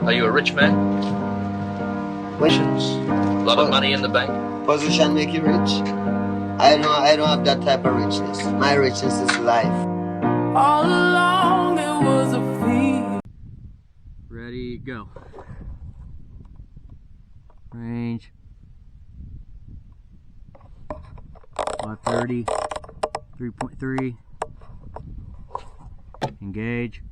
Are you a rich man? Questions. A lot of money in the bank? Position make you rich? I don't have that type of richness. My richness is life. All along it was a field. Ready, go. Range. 530. 3.3. Engage.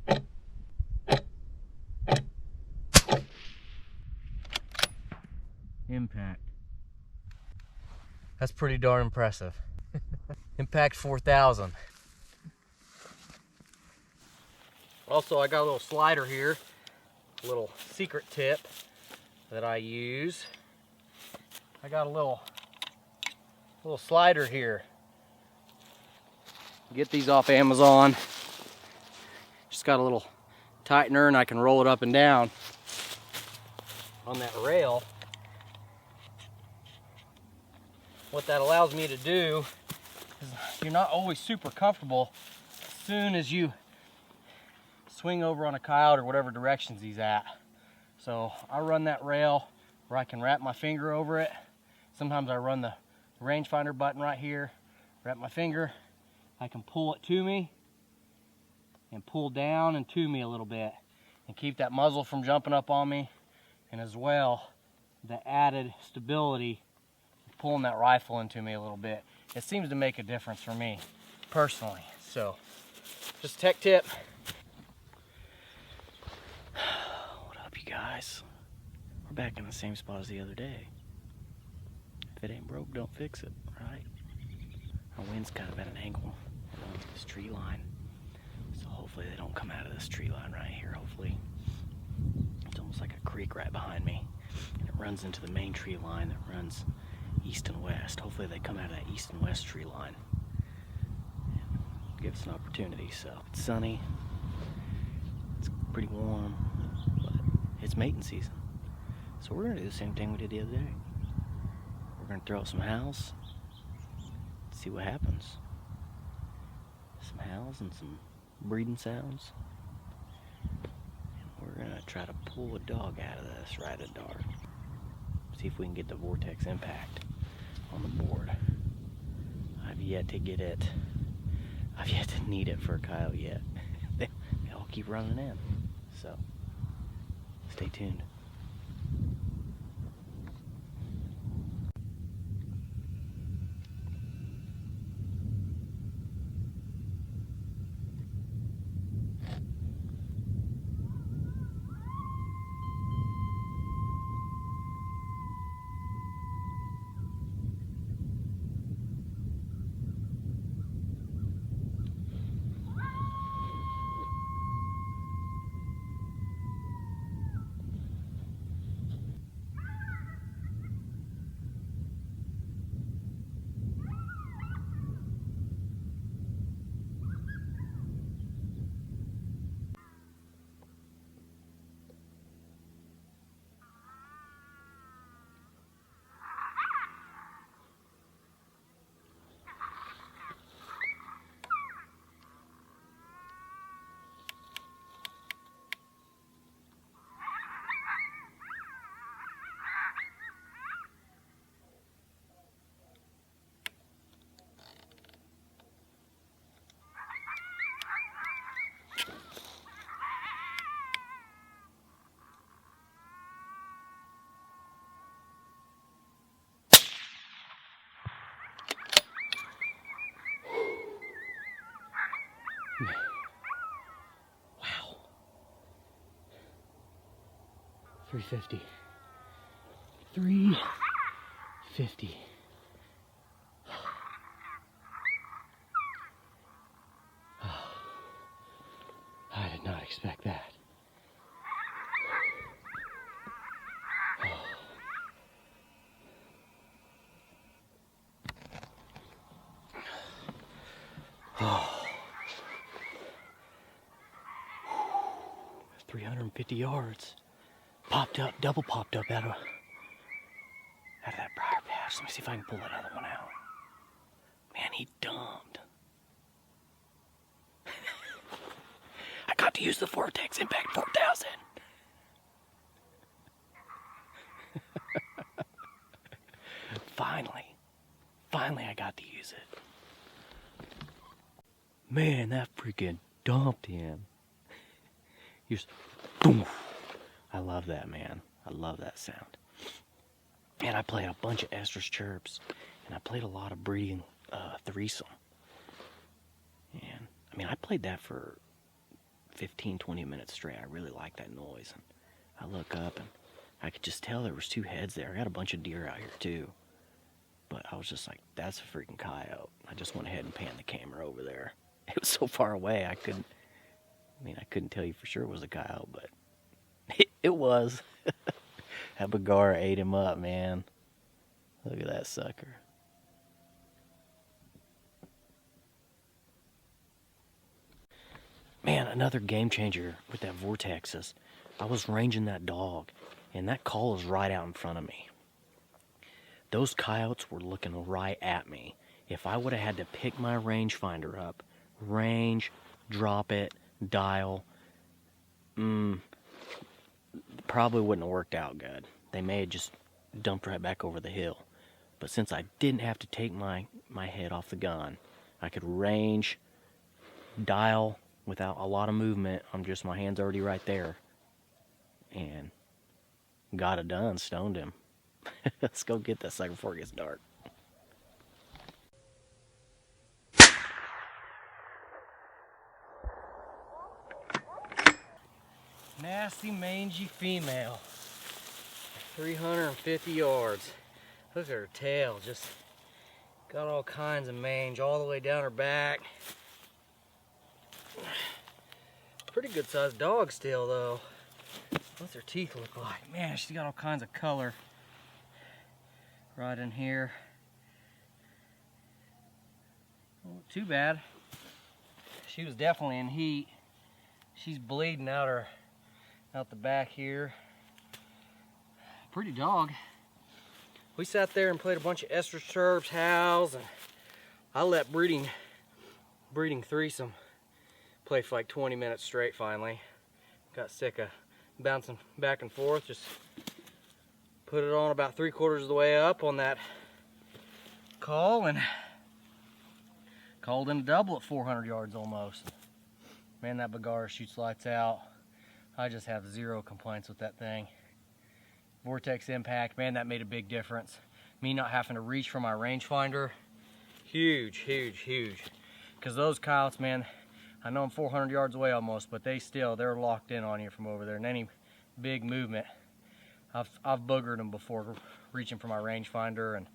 Impact. That's pretty darn impressive. Impact 4,000. Also, I got a little slider here, a little secret tip that I use. I got a little slider here. Get these off Amazon. Just got a little tightener and I can roll it up and down on that rail. What that allows me to do is you're not always super comfortable as soon as you swing over on a coyote or whatever directions he's at. So I run that rail where I can wrap my finger over it. Sometimes I run the rangefinder button right here, wrap my finger, I can pull it to me and pull down and to me a little bit and keep that muzzle from jumping up on me, and as well the added stability of pulling that rifle into me a little bit. It seems to make a difference for me personally. So just a tech tip. What up, you guys? We're back in the same spot as the other day. If it ain't broke, don't fix it, right? Our wind's kind of at an angle along this tree line, so hopefully they don't come out of this tree line right here. Hopefully, it's almost like a creek right behind me, and it runs into the main tree line that runs east and west. Hopefully they come out of that east and west tree line and give us an opportunity. So it's sunny, it's pretty warm, but it's mating season, so we're gonna do the same thing we did the other day. We're gonna throw out some howls, see what happens. Some howls and some breathing sounds. And we're gonna try to pull a dog out of this right at dark. See if we can get the vortex impact on the board. I've yet to get it. I've yet to need it for a coyote yet. They all keep running in. So stay tuned. Wow. 350. 350. I did not expect that. Oh. 350 yards. Popped up, double popped up out of that briar patch. Let me see if I can pull that other one out. Man, he dumped. I got to use the Vortex Impact 4000. finally I got to use it. Man, that freaking dumped him. Just, boom. I love that, man. I love that sound. And I played a bunch of estrus chirps, and I played a lot of breeding threesome. And I mean, I played that for 15, 20 minutes straight. I really liked that noise. And I look up, and I could just tell there was two heads there. I got a bunch of deer out here too. But I was just like, that's a freaking coyote. I just went ahead and panned the camera over there. It was so far away, I couldn't tell you for sure it was a coyote, but it was. That Bagara ate him up, man. Look at that sucker. Man, another game changer with that vortex is I was ranging that dog, and that call is right out in front of me. Those coyotes were looking right at me. If I would have had to pick my rangefinder up, range, drop it, dial, probably wouldn't have worked out good. They may have just dumped right back over the hill. But since I didn't have to take my head off the gun, I could range, dial without a lot of movement. I'm just, my hand's already right there. And got it done, stoned him. Let's go get that sucker before it gets dark. Nasty, mangy female. 350 yards. Look at her tail, just got all kinds of mange all the way down her back. Pretty good sized dog still though. What's her teeth look like? Man, she's got all kinds of color right in here. Well, too bad. She was definitely in heat. She's bleeding out the back here. Pretty dog. We sat there and played a bunch of estrus chirps, howls, and I let breeding threesome play for like 20 minutes straight finally. Got sick of bouncing back and forth. Just put it on about 3/4 of the way up on that call and called in a double at 400 yards almost. Man, that Bagara shoots lights out. I just have zero complaints with that thing. Vortex impact, man, that made a big difference. Me not having to reach for my rangefinder, huge, huge, huge. Because those coyotes, man, I know I'm 400 yards away almost, but they're locked in on you from over there. And any big movement, I've boogered them before reaching for my rangefinder and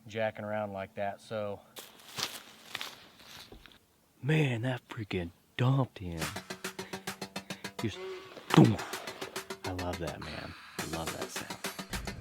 jacking around like that. So, man, that freaking dumped him. Just boom. I love that, man. I love that sound.